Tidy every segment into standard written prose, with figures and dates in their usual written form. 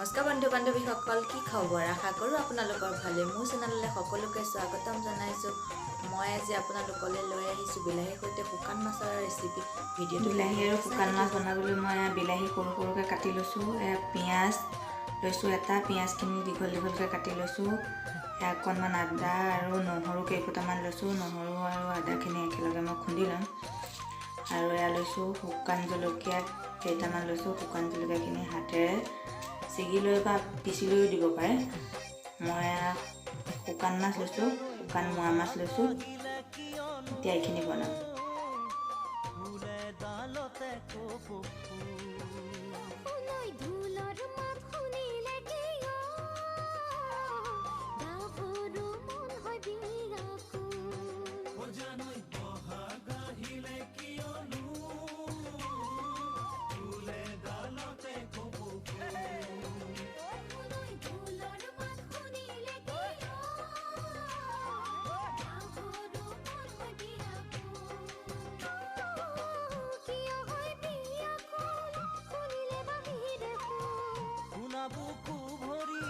নমস্কাৰ বন্ধু বান্ধৱীসকল, কি খবৰ? আশা কৰোঁ আপোনালোকৰ ভালে। মোৰ চেনেললৈ সকলোকে স্বাগতম জনাইছোঁ। মই আজি আপোনালোকলৈ লৈ আহিছোঁ বিলাহীৰ সৈতে শুকান মাছৰ ৰেচিপি। ভিডিঅ'টো বিলাহী আৰু শুকান মাছ বনাবলৈ মই বিলাহী সৰু সৰুকৈ কাটি লৈছোঁ। পিঁয়াজ লৈছোঁ এটা, পিঁয়াজখিনি দীঘল দীঘলকৈ কাটি লৈছোঁ। অকণমান আদা আৰু নহৰু কেইফুটামান লৈছোঁ। নহৰু আৰু আদাখিনি একেলগে মই খুন্দি ল'ম। আৰু এয়া লৈছোঁ শুকান জলকীয়া কেইটামান লৈছোঁ। শুকান জলকীয়াখিনি হাতেৰে ছিগি লৈ বা পিচি লৈও দিব পাৰে। মই শুকান মাছ লৈছোঁ, শুকান মোৱা মাছ লৈছোঁ। এতিয়া এইখিনি বনাম। বুকু ভৰি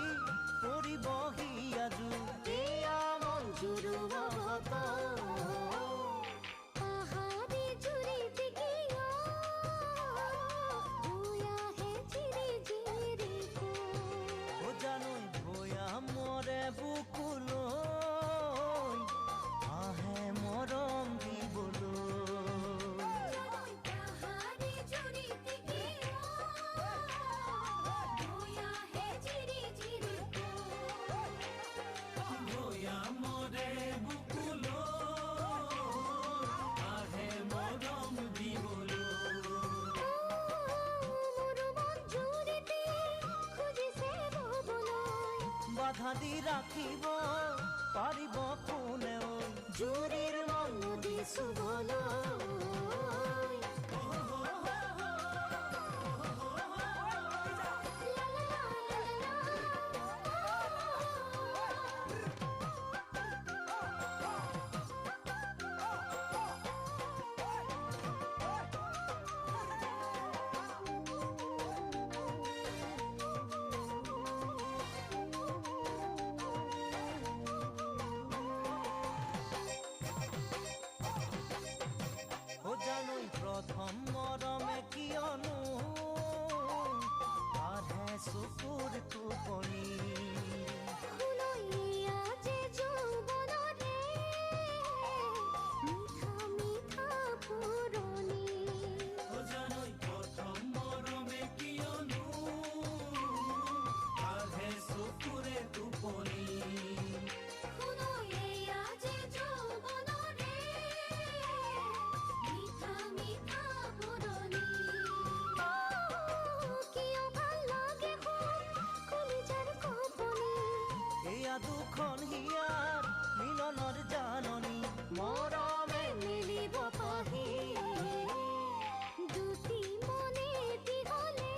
পৰিবহি আজু এয়া মঞ্জুৰ পাহাৰী জুৰি টিকিয়া ভয়াহে চিৰি চিৰি ও জানুই ভয়া মৰে বুকুলৈ আহে মৰম দিবলৈ বাধা দি ৰাখিব পাৰিব কোনেও জুৰিৰ মন নদী চুবলৈ জানুই প্ৰথম মৰমে কিয়নো আধে চকুৰ টোপনি দুখন হিয়াৰ মিলনৰ জাননী মৰমে মিলিব পাহি দুটি মনে এটি হলে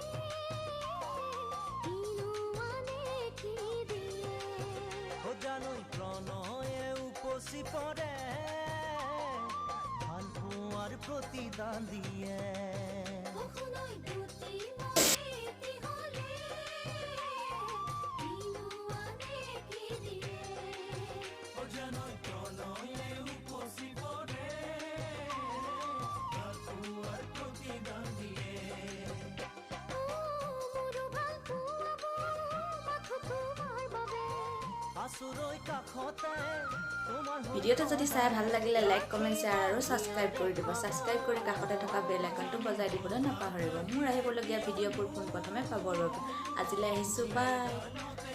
তিনুৱানে কি দিয়ে জানুই প্ৰণয়ে উপচি পৰে ভাল পোৱাৰ প্ৰতিদান দিয়ে ভিডিঅ'টো যদি চাই ভাল লাগিলে লাইক, কমেণ্ট, শ্বেয়াৰ আৰু ছাবস্ক্ৰাইব কৰি দিব। ছাবস্ক্ৰাইব কৰি কাষতে থকা বেল আইকনটো বজাই দিবলৈ নাপাহৰিব। মোৰ আহিবলগীয়া ভিডিঅ'বোৰ পোনপ্ৰথমে পাবৰ বাবে। আজিলৈ আহিছোঁ, বাই।